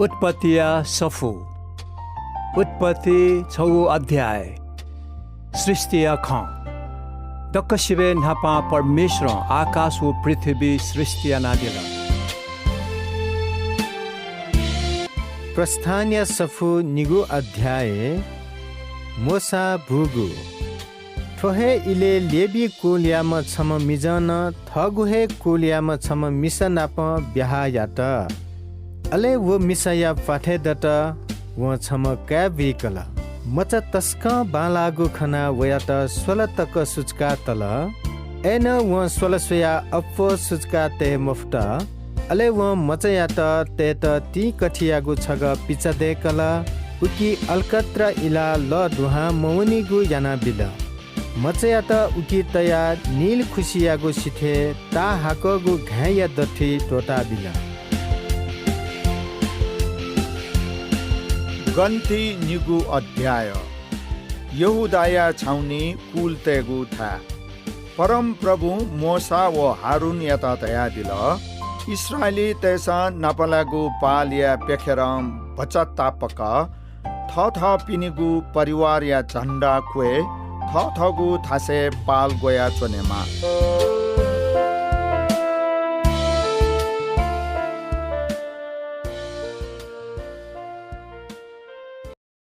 उत्पत्तिया सफु उत्पत्ति 6 अध्याय सृष्टिया ख दक्कसिबे नापा परमेश्वर आकाश व पृथ्वी सृष्टिया नादिल प्रस्थान्य सफु निगु अध्याय मोसा भुगु ठोहे इले लेबी कुलियाम छम मिजन थगुहे कुलियाम छम मिसनाप ब्याहायात अले वो मिसया पाठे दत वो छम क्याबिकल मच तस्क बालागु खना वयात स्वलतक सुचका तल एन वो स्वलस्वया अप्पो सुचका ते मुफ्त अले वो मचयात ते त ती कठियागु छग पिचदे कल उकी अलकत्र इला ल दुहा मौनीगु याना बिल मचयात उकी तया नील खुसियागु सिथे ता हाकगु घाया दठी टोटा बिल गन्ती निगु अध्याय यहुदाया छाउनी कुल तेगु था परम प्रभु मोसा व हारून यता तया दिल इस्राएली तैसा नपलागु पालिया पेखेरम बचत्तापक थ पिनिगु परिवार या झण्डा खुए थगु थासे पाल गोया चोनेमा